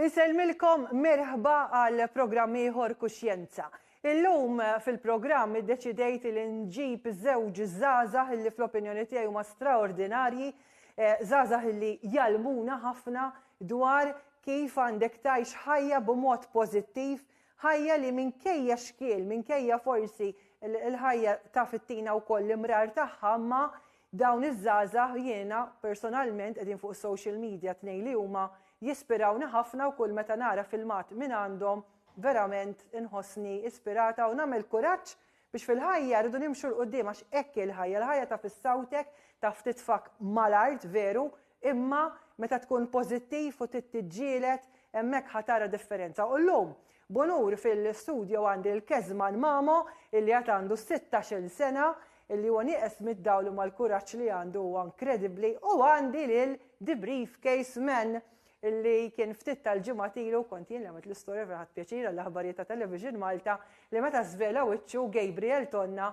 Inselmilkom merħba għal programm ieħor Kuxjenza. Illum fil-programm iddeċidejt li nġib żewġ żgħażagħ li fl-opinjoni tiegħi huma straordinarji, żgħażagħ li jalmuna ħafna dwar kif għandek tgħix ħajja b'mod pożittiv, ħajja li minkejja xkiel, minkejja forsi il-ħajja ta' fittina wkoll l-imrar tagħha, ma dawn iż-żgħażagħ jiena personalment qegħdin fuq social media tnejn li huma jispirawni ħafna u kull meta nara filmat minn għandhom verament inħossni ispirata u nagħmel kuraġġ biex fil-ħajja rridu nimxu l-qudiem għax hekk il-ħajja taf issawtek, taf titfak mal-art veru, imma meta tkun pożittiv u tittiġġieled hemmhekk ħatara differenza. U llum bonur fil-studio għandi l-Kezman Mamo illi għad għandu 16 sena illi huwa nieqes mid-dawl mal-kuraġġ li għandu huwa inkredibbli u għandi lil The Briefcase Man illi kien ftit tal-ġimgħa tilu kont jien għamilt l-istorja vera ħadd pjaċir għall-aħbarijiet ta' Television Malta li meta żvela wiċċu Gabriel Tonna,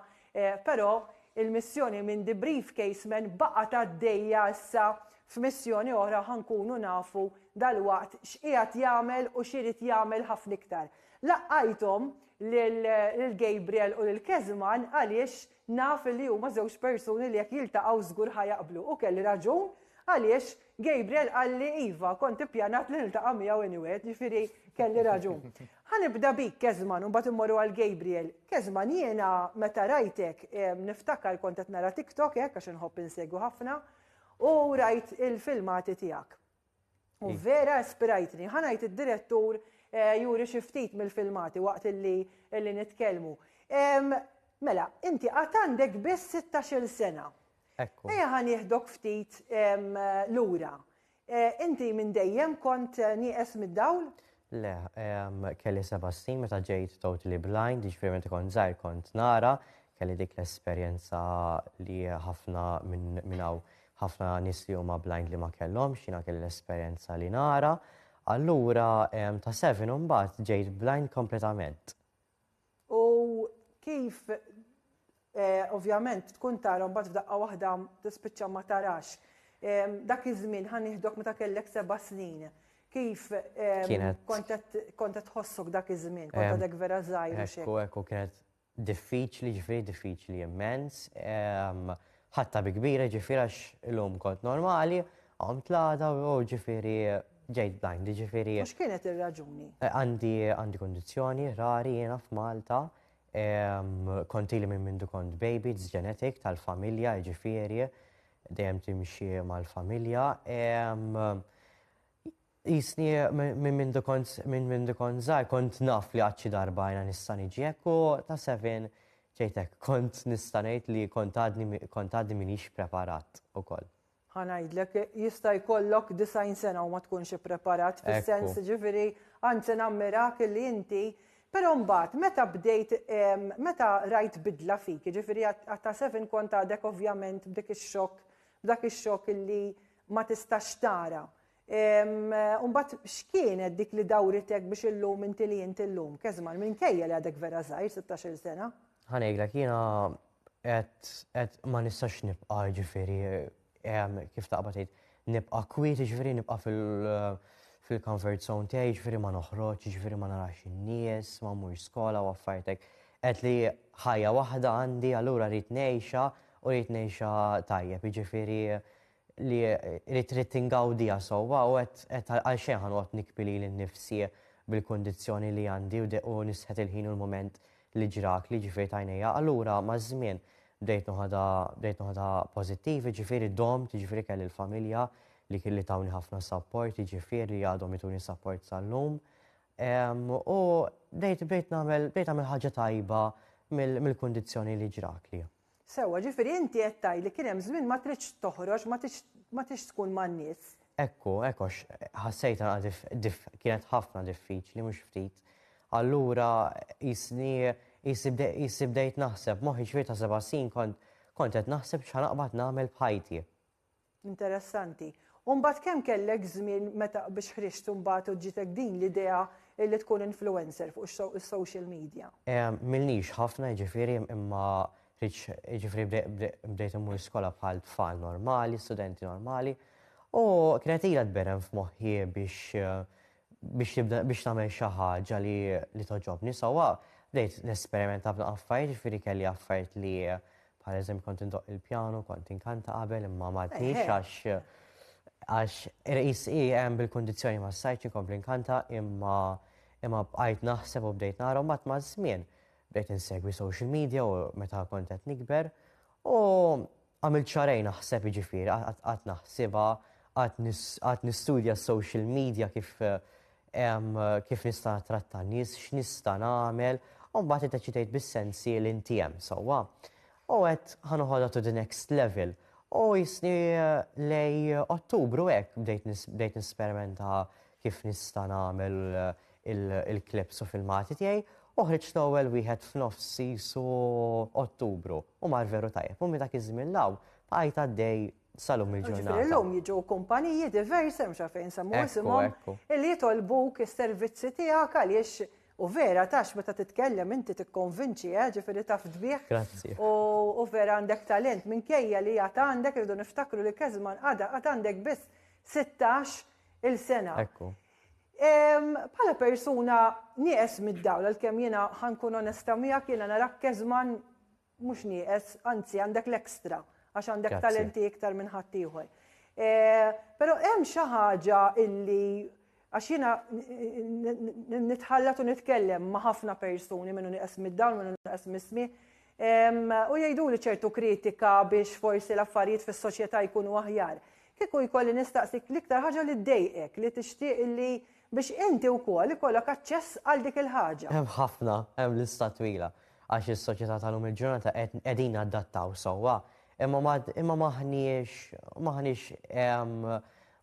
però il-missjoni minn The Briefcase Man baqgħet għaddejja issa f'missjoni oħra ħankunu nafu dal-waqt x'qiegħed jagħmel u x'irid jagħmel ħafna iktar. Laqajthom lil Gabriel u lil Kezman għaliex naf li huma żewġ persuni li jekk jiltaqgħu żgur ħajaqblu u kelli raġun għaliex Gabriel għalli Iva, kont ippjanat li niltaqa' miegħu anyway, ġifieri kelli raġun. Ħanibda bik Kezman u mbagħad immorru għal Gabriel. Kezman jiena meta rajtek niftakar kont qed nara TikTok hekk għax inħobb insegwu ħafna u rajt il-filmati tiegħek. U vera ispirajtni. Ħanajt id-direttur juri xi ftit mill-filmati waqt illi nitkellmu. Mela, inti għad għandek biss 16 sena. Ejja ħan jieħdok ftit lura. Inti minn dejjem kont nieqes mid-dawl? Le, kelli 7 snin meta ġejt totally blind, jiġifieri meta kont żgħir kont nara, kelli dik l-esperjenza li ħafna minn hawn ħafna nies li huma blind li ma kellhomx, jiena kelli l-esperjenza li nara. Allura ta' 7 imbagħad ġejt blind kompletament. U kif ovvjament tkun tara mbagħad f'daqqa waħda tispiċċa ma tarax. Dak iż-żmien ħan nieħdok meta kellek 7 snin. Kif kont qed tħossok dak iż-żmien, kont għadek vera żgħir u xejn. Ekku kienet diffiċli, ġifieri diffiċli immens. Ħatta bi kbira ġifieri għax illum kont normali, għomt tlada u ġifieri ġejt blind, ġifieri. Mhux kienet ir-raġuni? Għandi kondizzjoni rari jiena f'Malta. Konti li minn kont baby, it's genetic tal-familja, ġifieri, dejjem timxi mal-familja. Jisni minn kont żgħar kont naf li għadxi darba jna nista' niġi hekk u ta' 7 ġejtek kont nista' ngħid li kont għadni minix preparat ukoll. Ħanajdlek jista' jkollok 90 sena u ma tkunx ippreparat fis-sens ġifieri anzi nammirak li inti. Però mbagħad meta bdejt meta rajt bidla fik, ġifieri ta' 7 kont għadek ovvjament b'dak ix-xokk illi ma tistax tara. Mbagħad x'kienet dik li dawritek biex illum inti li inti llum, Kezman, minkejja li għadek vera żgħir 16 sena? Ħanejdlek jiena qed ma nistax nibqa' ġifieri kif taqbad tgħid nibqa' kwiet, ġifieri nibqa' fil-comfort zone tiegħi, ġifieri ma noħroġ, ġifieri ma narax in-nies, ma mmurx skola u affarijiet. Qed li ħajja waħda għandi allura rrid ngħixha u rrid ngħixha tajjeb, jiġifieri li rrid tingawdiha sewwa u qed għal xejn ħanoqgħod nikbi lili nnifsi bil-kundizzjoni li għandi u nisħet il-ħin u l-mument li ġrak li ġifieri tajnejja. Allura maż-żmien bdejt noħodha pożittiv, ġifieri domt, ġifieri kelli l-familja li kelli tawni ħafna support, ġifieri għadhom ituni support sal-lum. U bdejt nagħmel ħaġa tajba mill-kundizzjoni li ġrak li. Sewwa, ġifieri inti qed tgħid li kien hemm żmien ma tridx toħroġ, ma tridx tkun man-nies. Ekku, ħassejt kienet ħafna diffiċli mhux ftit. Allura jisi bdejt naħseb moħħi ġifieri ta' 7 snin kont qed naħseb x'ħanaqbad nagħmel bħajti. Interessanti. U mbagħad kemm kellek żmien meta biex ħriġt mbagħad u ġitek din l-idea li tkun influencer fuq is-social media? Milniex ħafna ġifieri imma ġifieri bdejt immur skola bħal tfal normali, studenti normali, u kienet ilha tberem f'moħħi biex nagħmel xi ħaġa li toġobni sewwa bdejt nesperimenta b'affarijiet, ġifieri kelli affarijiet li bħależempju kont indoq il-pjanu, kont inkanta qabel imma m'għadniex għax ir-qisqi hemm bil-kundizzjoni ma sajtx inkompli nkanta imma bqajt naħseb u bdejt nara u ma' żmien bdejt insegwi social media u meta kont qed nikber u għamilt xarejn naħseb jiġifieri qatt naħsibha qatt nistudja social media kif nista' tratta n-nies, x'nista' nagħmel u mbagħad iddeċidejt bis-sensi li inti hemm sewwa. U qed ħanoħodha to the next level. U jisni lej Ottubru hekk bdejt nisperimenta kif nista' nagħmel il-klips u filmati tiegħi u ħriġt l-ewwel wieħed f'nofsi su Ottubru u mar veru tajjeb. U minn dak iż-żmien law bqajt għaddej salum il-ġurnata. Illum jiġu kumpaniji diversi hemm xa fejn semmu isimhom illi jitolbuk is-servizzi tiegħek għaliex u vera tax meta titkellem inti tikkonvinċi ġifieri taf tbieħ. Grazzi. U vera għandek talent minkejja li għad għandek irridu niftakru li Kezman għad għandek biss 16 il-sena. Ekku. Bħala persuna nieqes mid-dawl għalkemm jiena ħankun onesta miegħek jiena narak Kezman mhux nieqes, anzi għandek l-ekstra għax għandek talenti iktar minn ħadd ieħor. Però hemm xi ħaġa illi għax jiena nitħallat u nitkellem ma' ħafna persuni minnu nieqes mid-dawl, minnu nieqes mismi, u jgħiduli ċertu kritika biex forsi l-affarijiet fis-soċjetà jkunu aħjar. Kieku jkolli nistaqsik l-iktar ħaġa li ddejqek, li tixtieq illi biex inti wkoll ikollok aċċess għal dik il-ħaġa. Hemm ħafna, hemm lista twila għax is-soċjetà tal-lum il-ġurnata qegħdin adattaw sewwa. Imma maħniex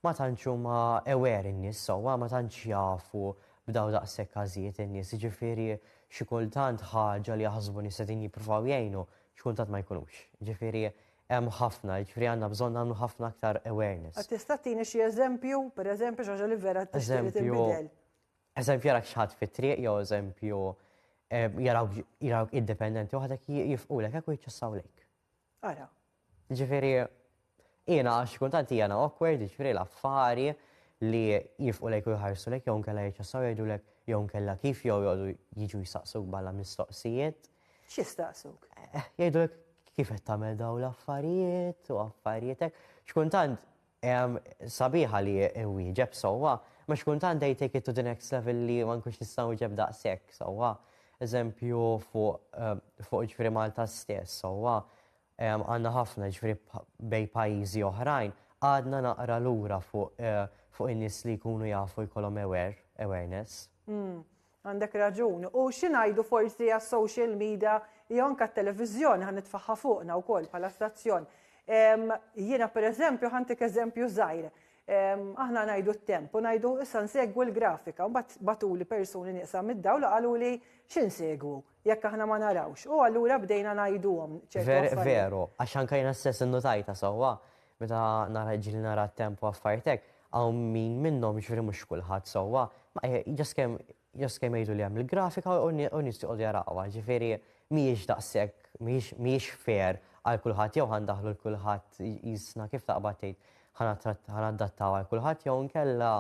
ma tantx huma aware in-nies sewwa, ma tantx jafu b'daw daqshekk każijiet in-nies. Jiġifieri xi kultant ħaġa li jaħsbu nies qegħdin jippruvaw jgħinu, xi kultant ma jkunux. Jiġifieri hemm ħafna, jiġifieri għandna bżonn nagħmlu ħafna aktar awareness. Tista' tini xi eżempju, pereżempju xi ħaġa li vera tixtieq li tinbidel. Eżempju jarak xi ħadd fit-triq jew eżempju jarawk indipendenti u ħadek jifqulek hekk u jiċċassawlek. Ara. Ġifieri jiena għax kultant jiena awkward, ġifieri l-affari li jifqulek u jħarsulek jew nkella jiċċassaw jgħidulek jew nkella kif jew jgħodu jiġu jsaqsuk bħala mistoqsijiet. X'jistaqsuk? Jgħidulek kif qed tagħmel dawn l-affarijiet u affarijiet hekk. X'kultant sabiħa li wieġeb sewwa, ma x'kultant they take it to the next level li ma nkunx nistgħu wieġeb daqshekk sewwa. Eżempju fuq ġifieri Malta stess sewwa għandna ħafna ġifieri bejn pajjiżi oħrajn għadna naqra lura fuq in-nies li jkunu jafu jkollhom awareness. Għandek raġun. U x'ingħidu forsi għas-social media jew anke t-televiżjoni ħan nitfaħħa fuqna wkoll bħala stazzjon. Jiena pereżempju ħantik eżempju żgħir. Aħna ngħidu t-temp u ngħidu issa nsegwu l-grafika u mbagħad batuli persuni nieqsa mid-dawl qalu li x'insegwu jekk aħna ma narawx. U allura bdejna ngħiduhom ċertu Veru, għax anke jiena stess innotajta sewwa meta nara ġieli nara t-temp u affarijiet hekk hawn min minnhom ġifieri mhux kulħadd sewwa. Just kemm jgħidu li hemm il-grafika u nies joqgħdu jarawha, ġifieri mhijiex daqshekk mhijiex fair għal kulħadd jew ħandaħlu l kulħadd jisna kif taqbad tgħid ħanadattaw għal kulħadd jew nkella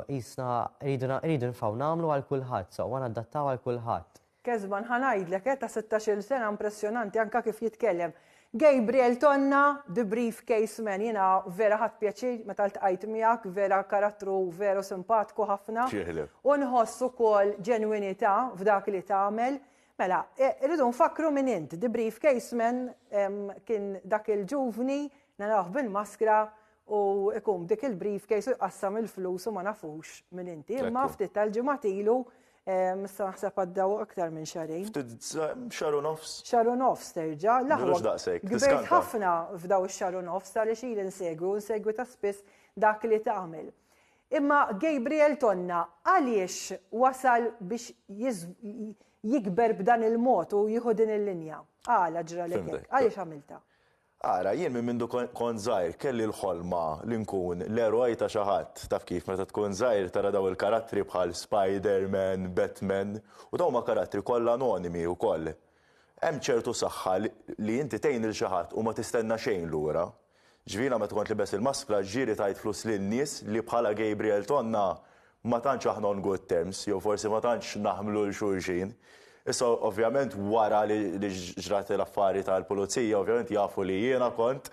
jisna rridu nfgħu nagħmlu għal kulħadd, sewwa nadattaw għal kulħadd. Kezman ħanajdlek ta' 16-il sena impressjonanti anke kif jitkellem. Gabriel Tonna, The Briefcase Man, jiena vera ħadd pjaċir meta ltqajt miegħek, vera karattru veru simpatiku ħafna. U nħossu wkoll ġenwinità f'dak li tagħmel. Mela, irridu nfakru minn int, The Briefcase Man kien dak il-ġuvni narawh bil-maskra u ikum dik il-briefcase u jqassam il-flus u ma nafux minn inti. Imma ftit tal-ġimgħat ilu missa naħseb għaddew aktar minn xarejn. Xaru nofs. Xaru nofs terġa'. Gbejt ħafna f'daw ix-xaru nofs għaliex ili nsegwi ta' spiss dak li tagħmel. Imma Gabriel Tonna għaliex wasal biex jikber b'dan il-mod u jieħu din il-linja? Għala ġra lek għaliex għamilta? Ara, jien minn mindu kon żgħir kelli l-ħolma li nkun l-eroj ta' xi ħadd taf kif meta tkun żgħir tara daw il-karattri bħal Spider-Man, Batman u dawn ma karattri kollha anonimi wkoll. Hemm ċertu saħħa li inti tgħin lil xi ħadd u ma tistenna xejn lura. Ġvina meta kont libes il-maskra ġieri tajt flus lin-nies li bħala Gabriel Tonna ma tantx aħna on good terms, jew forsi ma tantx naħmlu l-xulxin. Issa ovvjament wara li ġrat l-affari tal-pulizija, ovvjament jafu li jiena kont,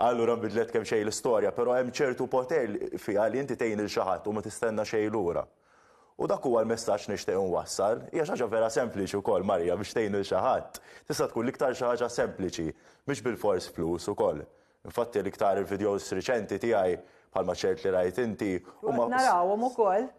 allura nbidlet kemm xejn l-istorja, però hemm ċertu poter fiha li inti tgħin il xi ħadd u ma tistenna xejn lura. U dak huwa l-messaġġ nixtieq nwassal. Hija xi ħaġa vera sempliċi wkoll Marja biex tgħin il xi ħadd. Tista' tkun l-iktar xi ħaġa sempliċi, mhix bil-fors flus ukoll. Infatti l-iktar il-videos riċenti tiegħi bħalma ċert li rajt inti. Narawhom ukoll.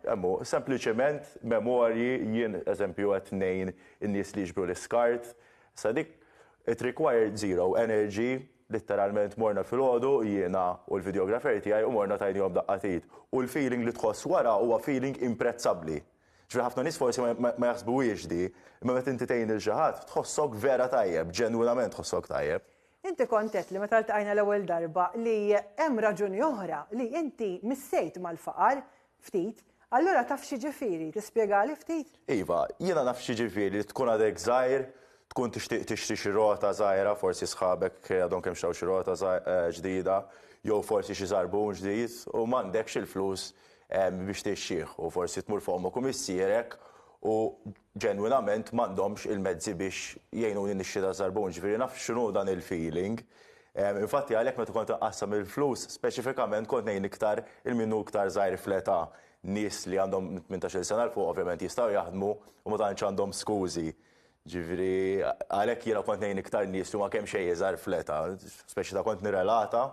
Sempliċement memorji jien eżempju qed ngħin in-nies li jiġbru l-iskart. Sa dik it required zero energy, literalment morna fil-ħodu jiena u l-videografer tiegħi u morna tajnihom daqqatit. U l-feeling li tħoss wara huwa feeling imprezzabbli. Ġifieri ħafna nies forsi ma jaħsbuhiex di, imma meta inti tgħin il xi ħadd tħossok vera tajjeb, ġenwinament tħossok tajjeb. Inti kontet li meta ltqajna l-ewwel darba li hemm raġuni oħra li inti missejt mal-faqar ftit, allura taf xi ġifieri, tispjegali ftit? Iva, jiena naf xi ġifieri tkun għadek żgħir, tkun tixtieq tixtri xi rota żgħira, forsi sħabek għadhom kemm xtaw xi rota ġdida, jew forsi xi żarbun ġdid u m'għandekx il-flus biex tixxih u forsi tmur fuq kumissierek u ġenwinament m'għandhomx il-mezzi biex jgħinuni nixxi żarbun, ġifieri naf x'inhu dan il-feeling. Infatti għalhekk meta kont inqassam il-flus, speċifikament kont ngħin iktar il-minnu iktar żgħir fl-età. Nies li għandhom 18 sena l fuq ovvjament jistgħu jaħdmu u ma tantx għandhom skużi. Ġifieri għalhekk jiena kont ngħin iktar nies li huma kemm xejn iżgħar fl-età, speċi ta' kont nirrelata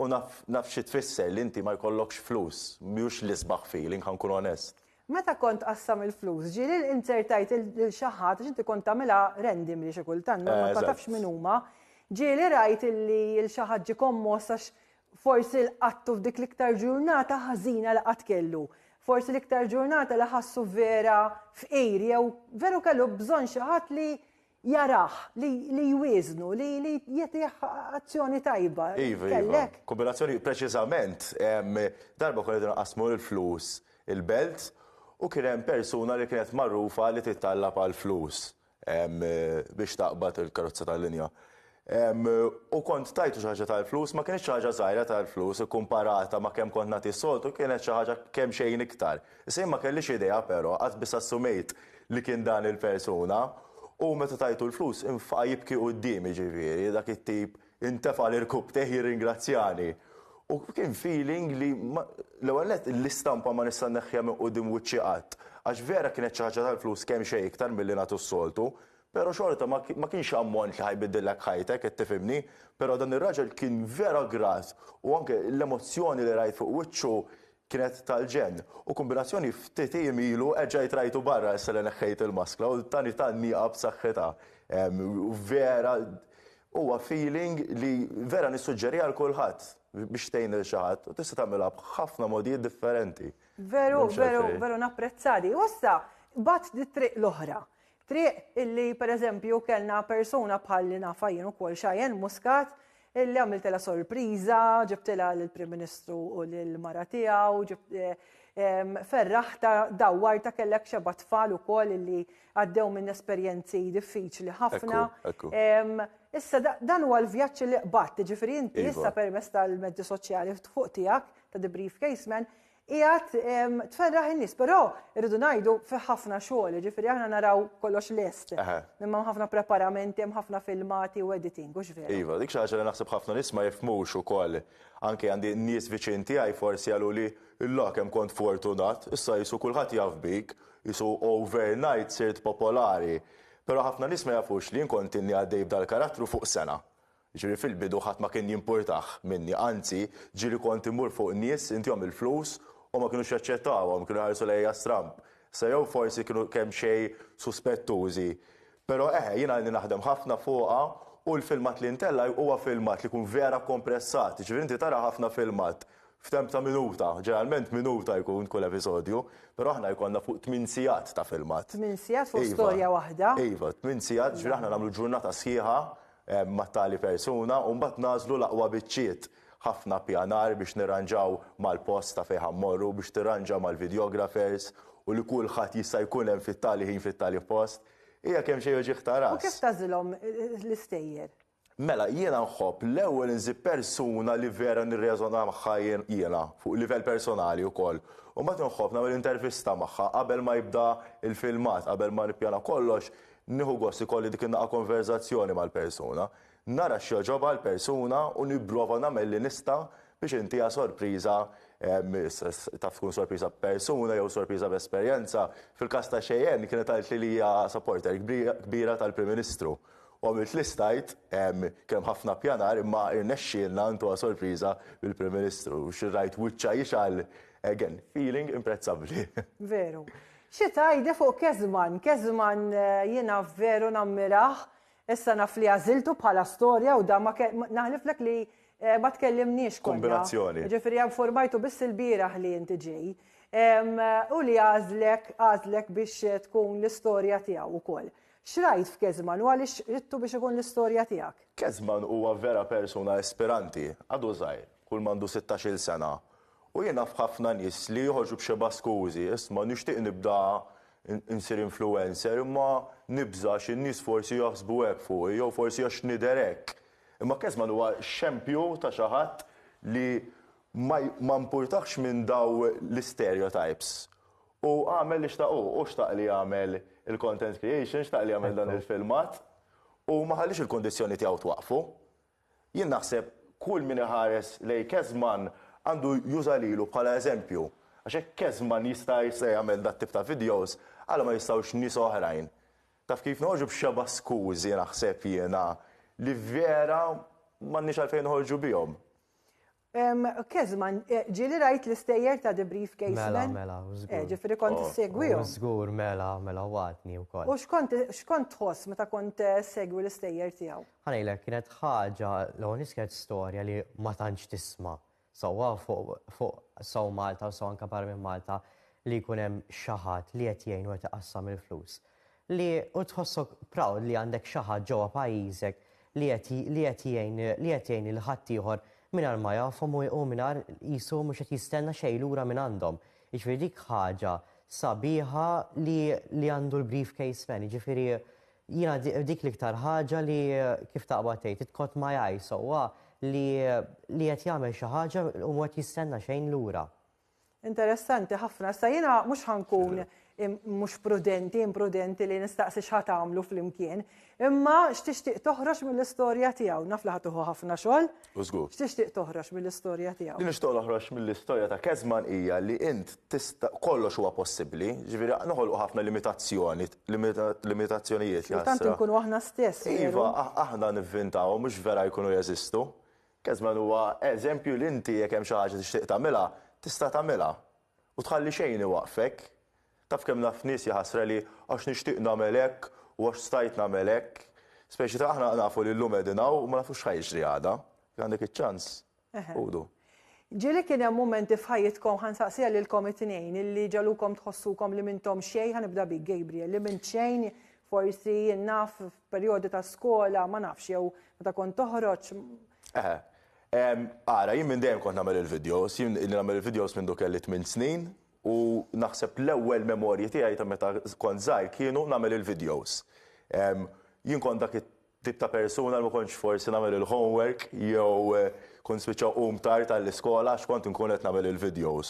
u naf xi tfisser li inti ma jkollokx flus, mhux l-isbaħ feeling ħankun onest. Meta kont qassam il-flus, ġieli insertajt il-xi ħadd inti kont tagħmilha random li xi kultant, ma tafx min huma. Ġieli rajt illi l-xi ħadd ġie kommoss għax forsi l-qattu f'dik l-iktar ġurnata ħażina li qatt kellu. Forsi l-iktar ġurnata li ħassu vera f'qejri jew veru kellu bżonn xi ħadd li jaraħ, li jwiżnu, li jagħtih azzjoni tajba. Iva, kombinazzjoni preċiżament darba konna nqasmu l-flus il-belt u kien hemm persuna li kienet magħrufa li titallab għall-flus biex taqbad il-karozza tal-linja. U kont tajtu xi ħaġa tal-flus, ma kienx xi ħaġa żgħira tal-flus, ikkumparata ma kemm kont nagħti soltu, kienet xi ħaġa kemm xejn iktar. Issa ma kellix idea però, qatt biss assumejt li kien dan il-persuna u meta tajtu l-flus infaqa jibki qudiemi ġifieri, dak it-tip intefa' l-irkub teħ jirringrazzjani. U kien feeling li l-ewwel nett l-istampa ma nista' nneħħiha minn quddiem wiċċi qatt, għax vera kienet xi ħaġa tal-flus kemm xejn iktar milli nagħtu s-soltu. Pero xorta ma kienx ammont li ħajbiddilek ħajtek, qed tifhimni, però dan ir-raġel kien vera grat u anke l-emozzjoni li rajt fuq wiċċu kienet tal-ġen. U kombinazzjoni ftit ilu eġġajt rajtu barra issa li neħħejt il-maskla u tani nieqa b'saħħitha. Vera huwa feeling li vera nissuġġeriha għal kulħadd biex tgħin il xi ħadd u tista' tagħmilha b'ħafna modijiet differenti. Veru napprezzati. U issa bat triq l-oħra. Triq illi pereżempju kellna persuna bħalli nafa jien ukoll Xajjen Muscat illi għamiltela sorpriża, ġibtilha lill-Prim Ministru u lill-mara tiegħu, ferraħta dawwarta kellek xeba tfal ukoll illi għaddew minn esperjenzi diffiċli ħafna. Issa dan huwa l-vjaġġ li qbadt, ġifieri inti issa permezz tal-mezzi soċjali fuq tiegħek ta' The Briefcaseman qiegħed tferraħ in-nies, però irridu ngħidu fi ħafna xogħol, ġifieri aħna naraw kollox lest. Imma ħafna preparamenti, hemm ħafna filmati u editing, u x'vera. Iva, dik xi ħaġa li naħseb ħafna nies ma jifhmux ukoll. Anke għandi nies viċin tiegħi forsi qalu li illak kemm kont fortunat, issa jisu kulħadd jaf bik, jisu overnight sirt popolari. Però ħafna nies ma jafux li kont inni għaddej b'dal-karattru fuq sena. Ġifieri fil-bidu ħadd ma kien jimpurtah minni, anzi ġieli kont imur fuq nies intihom il-flus u ma kienux jaċċettawhom, kienu ħarsu lejja stramp. Sa jew forsi kienu kemm xejn suspettużi. Però jiena għandi naħdem ħafna fuqha u l-filmat li ntella huwa filmat li jkun vera kompressat. Ġifieri inti tara ħafna filmat f'temp ta' minuta, ġeneralment minuta jkun kull episodju, però aħna jkollna fuq 8 sigħat ta' filmat. 8 sigħat fuq storja waħda? Iva, 8 sigħat, ġifieri aħna nagħmlu ġurnata sħiħa ma' tali persuna u mbagħad nażlu l-aqwa biċċiet. Ħafna pjanar biex nirranġaw mal-post ta' fejn ħammorru, biex tirranġaw mal-videographers u li kulħadd jista' jkun hemm fit-tali ħin fit-tali post. Hija kemm xejn ġieħ ta' ras. U kif tażilhom l-istejjer? Mela, jiena nħobb l-ewwel nżib persuna li vera nirreżona magħha jiena fuq livell personali wkoll. U mbagħad nħobb nagħmel intervista magħha qabel ma jibda il-filmat, qabel ma nippjana kollox, nieħu gost ikolli dik in-naqa' konverzazzjoni mal-persuna. Nara x'joġobha l-persuna u nipprova nagħmel li nista' biex intiha sorpriża, taf tkun sorpriża b'persuna jew sorpriża b'esperjenza. Fil-każ ta' Cheyenne kienet għalt li hija supporter kbira tal-Prim Ministru. U għamilt li stajt, kemm ħafna pjanar, imma irnexxielna ntuha sorpriża bil-Prim Ministru. Xirrajt wiċċa jixgħal, again, feeling imprezzabbli. Veru. Xi tajde fuq Kezman jiena veru nammiraħ, issa naf li għażiltu bħala storja u da naħliflek li ma tkellimniex konna. Kombinazzjoni. Ġifieri informajtu biss il-bieraħ li inti ġej. U li għażlek biex tkun l-istorja tiegħu wkoll. X'rajt f'Kezman u għaliex rittu biex ikun l-istorja tiegħek? Kezman huwa vera persuna ispiranti, għadu żgħir, kull mandu 16-il sena. U jiena f'ħafna nies li joħorġu b'xeba skużi, isma' nixtieq nibda insir influencer, imma nibża xi nies forsi jaħsbu hekk fuq, jew forsi għax nidher hekk. Imma Kezman huwa xempju ta' xi ħadd li ma mpurtax minn daw l-stereotypes. U għamel li xtaq li għamel il-content creation, xtaq li għamel dan il-filmat, u ma ħallix il-kondizzjoni tiegħu twaqfu. Jien naħseb kull min iħares lej Kezman għandu juża lilu bħala eżempju. Għax hekk Kezman jista' jagħmel dat tip ta' videos, għala ma jistgħux nies oħrajn. Taf kif noħorġu b'xeba skużi naħseb jiena li vera m'għandniex għalfejn noħorġu bihom. Kezman, ġieli rajt l-istejjer ta' The Briefcase Man? Mela, żgur. Ġifieri kont tissegwihom. Żgur, mela, għadni wkoll. U x'kont tħoss meta kont segwi l-istejjer tiegħu? Ħanejlek kienet ħaġa l-għonis kienet storja li ma tantx tisma'. Sewwa fuq sew Malta u sew anke barra minn Malta li jkun hemm xi ħadd li qed jgħin u qed iqassam il-flus. U tħossok proud li għandek xi ħadd ġewwa pajjiżek li qed jgħin il ħadd ieħor mingħajr ma jafhom u mingħajr qisu mhux qed jistenna xejn lura minn għandhom. Jiġifieri dik ħaġa sabiħa li għandu l-Briefcase Man. Jiġifieri jiena dik l-iktar ħaġa li kif taqbad tgħid it-caught my eye sewwa li qed jagħmel xi ħaġa u ma qed jistenna xejn lura. Interessanti ħafna. Sa jiena mhux ħankun mhux imprudenti li nistaqsi x'ħat tagħmlu flimkien, imma x'tixtieq toħroġ mill-istorja tiegħu. Naf li ħatuħu ħafna xogħol. X'tixtieq toħroġ mill-istorja tiegħu? Li nixtieq noħroġ mill-istorja ta' Kezman hija li int tista' kollox huwa possibbli, ġifieri noħolqu ħafna limitazzjonijiet li tant inkunu aħna stess. Iva, aħna nivvintaw mhux vera jkunu jeżistu. Kezman huwa eżempju li inti jekk hemm xi ħaġa tixtieq tagħmilha, tista' tagħmilha u tħalli xejn iwaqfek. Taf kemm naf nies jaħasra li għax nixtieq nagħmel hekk u għax stajt nagħmel hekk. Speċi ta' aħna nafu li llum qegħdinaw u ma nafux x'ħajġri għada. Għandek iċ-ċans. Udu. Ġieli kien hemm mumenti f'ħajjitkom ħansaqsija lilkom it-tnejn illi ġalukom tħossukom li mintom xejn, ħanibda bik Gabriel, li minn xejn forsi naf f'perjodi ta' skola, ma nafx jew meta kont toħroġ. Ara, jien minn dejjem kont nagħmel il-videos, jien li nagħmel il-videos minn kelli 8 snin u naħseb l-ewwel memorji tiegħi ta' meta kont żgħir kienu nagħmel il-videos. Jien kont dak it-tip ta' persuna li ma kontx forsi nagħmel il-homework jew kont spiċċaw tard tal-iskola għax kont inkun qed nagħmel il-videos.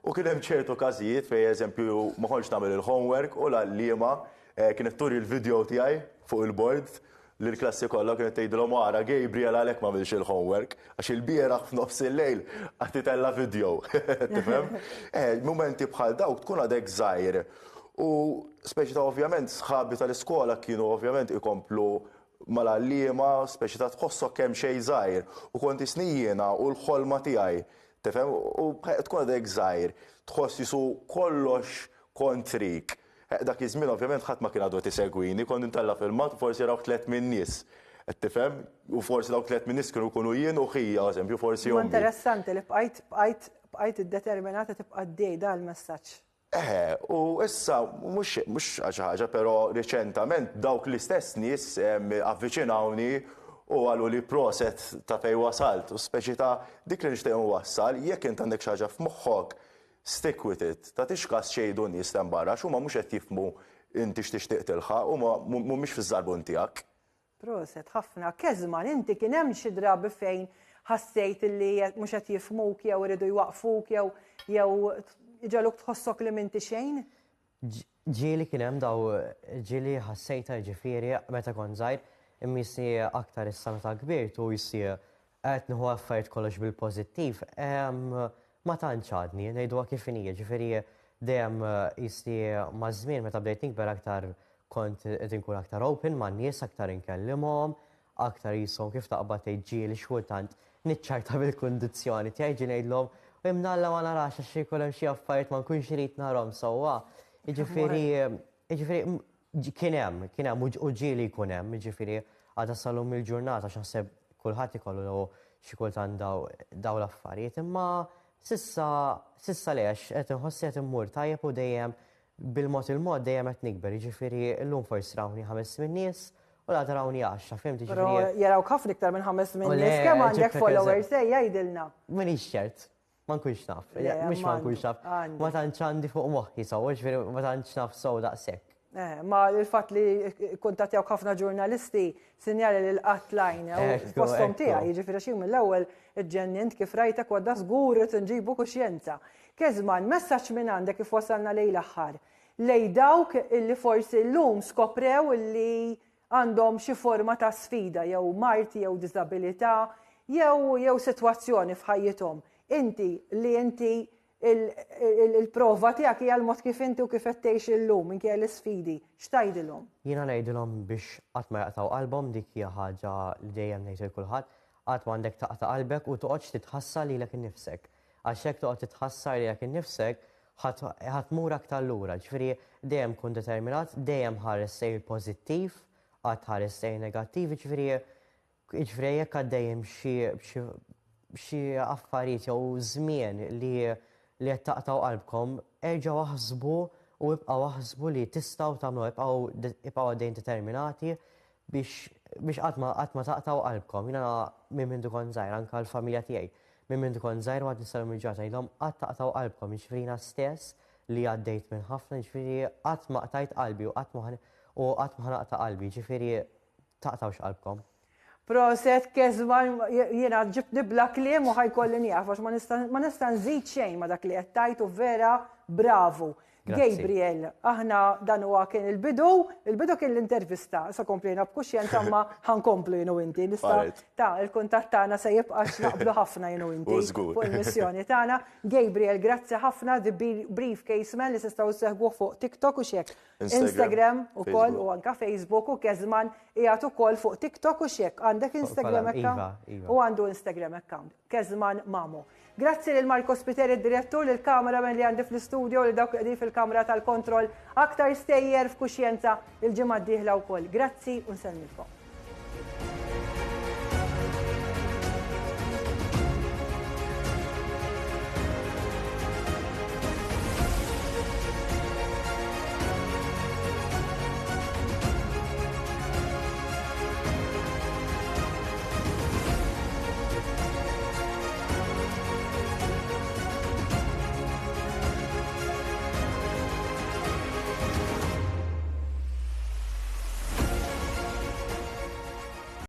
U kien hemm ċertu każijiet fejn eżempju ma kontx nagħmel il-homework u l-għalliema kienet turi l-video tiegħi fuq il-bord li l-klassi kollha kienet tgħidilhom ara Gabriel għalhekk m'għamilx il-homework għax il-bieraħ f'nofs il-lejl qed titella video. Tifhem? Mumenti bħal dawk tkun għadek żgħir. U speċi ta' ovvjament sħabi tal-iskola kienu ovvjament ikomplu mal-għalliema, speċi ta' tħossok kemm xejn żgħir. U kont isnijjiena u l-ħolma tiegħi. Tifhem? U tkun għadek żgħir. Tħoss jisu kollox kontrik. Dak iż-żmien ovvjament ħadd ma kien għadu tisegwini, kont intella filmat u forsi raw 3 min nies. Qed tifhem? U forsi dawk 3 min nies kienu jkunu jien u ħija eżempju forsi ommi. Interessanti li bqajt iddeterminata tibqa' għaddej dan il-messaġġ. U issa mhux xi ħaġa, però riċentament dawk l-istess nies avviċinawni u għalu li proset ta' fejn wasalt. U speċi ta' dik li nixtieq wassal, jekk int għandek xi ħaġa f'moħħok, stick with it. Ta' tixkas xejdu nies hemm barra, x'huma mhux qed jifhmu inti x'tixtieq tilħaq, huma mhumiex fiż-żarbun tiegħek. Proset, ħafna. Kezman, inti kien hemm xi drabi fejn ħassejt li mhux qed jifhmuk jew iridu jwaqfuk jew ġaluk tħossok li minti xejn? Ġieli kien hemm ġieli ħassejta ġifieri meta kont żgħir immissi aktar issa meta kbirt u jissi qed nieħu affarijiet kollox bil-pożittiv. Ma tantx għadni, ngħiduha kif inhi, ġifieri dejjem jissi maż-żmien meta bdejt nikber aktar kont qed inkun aktar open man nies, aktar inkellimhom, aktar jisom kif taqbad tgħid ġieli xkultant niċċarta bil-kundizzjoni tiegħi ġi ngħidlhom u imnalla ma narax għax ikun hemm xi affarijiet ma nkunx irid narhom sewwa. Jiġifieri kien hemm u ġieli jkun hemm, jiġifieri għadha salhom il-ġurnata x'naħseb kulħadd ikollu xi kultant daw l-affarijiet, imma sissa lex qed inħossi qed immur tajjeb u dejjem bil-mod il-mod dejjem qed nikber, jiġifieri llum forsi rawni 5 min nies u la tarawni 10, fimti ġifieri. Jarawk ħafna iktar minn 5 min nies, kemm għandek followers jgħidilna. M'iniex ċert, ma nkunx naf, mhux ma nkunx naf. Ma tantx għandi fuq moħħi sew, ġifieri ma tantx naf sew daqshekk. Ma il-fatt li kuntattjawk ħafna ġurnalisti sinjali li l-qatt lajna u postom tiegħi, jiġifieri xi mill-ewwel iġġennint kif rajtek wadda żgur qed inġibu kuxjenza. Kezman, messaġġ minn għandek kif wasalna lejn l-aħħar. Lej dawk illi forsi llum skoprew illi għandhom xi forma ta' sfida jew marti jew diżabilità jew sitwazzjoni f'ħajjithom. Inti il-prova tiegħek hija l-mod kif inti u kif qed tgħix illum inkejja l-isfidi, x'tgħidilhom? Jiena ngħidilhom biex qatt ma jaqtaw qalbhom dik hija ħaġa li dejjem ngħid lil kulħadd, qatt m'għandek taqta' qalbek u toqgħodx titħassar lilek innifsek. Għax hekk toqgħod titħassar lilek innifsek ħatmur aktar lura, ġifieri dejjem kun determinat, dejjem ħares sejn pożittiv, qatt ħares sejn negattiv, ġifieri jekk għaddejjem xi affarijiet jew żmien li qed taqtaw qalbkom, erġgħu waħsbu u ibqgħu waħsbu li tistgħu tagħmlu ibqgħu għaddejjin determinati biex qatt ma taqtaw qalbkom. Jiena minn mindu kont żgħir anke l-familja tiegħi. Minn mindu kont żgħir u għad nisalhom il-ġurnata ngħidlhom qatt taqtaw qalbkom, jiġifieri jiena stess li għaddejt minn ħafna, jiġifieri qatt ma qtajt qalbi u qatt ma ħanaqta' qalbi, jiġifieri taqtawx qalbkom. Proset, Kezman, jiena ġibni bla kliem u ħajkolli nieqaf għax ma nista' nżid xejn ma dak li qed tajtu vera bravu. Gabriel, aħna dan huwa kien il-bidu kien l-intervista, sa komplejna b'kuxjenza ma ħankomplu jienu inti. Il-kuntatt tagħna se jibqa' naqblu ħafna jienu inti fuq il-missjoni tagħna. Gabriel, grazzi ħafna the Briefcase Man li tistgħu seħbuh fuq TikTok u xek. Instagram ukoll u anke Facebook u Kezman qiegħed ukoll fuq TikTok u xek. Għandek Instagram account u għandu Instagram account. Kezman Mamo. Grazzi lil Marko Spiteri, id-direttur, lil kameraman li għandi fl-istudio, li dawk qegħdin fil-kamra tal-kontroll, aktar stejjer f'kuxjenza il-ġimgħa d-dieħla wkoll. Grazzi u nsellmilkom.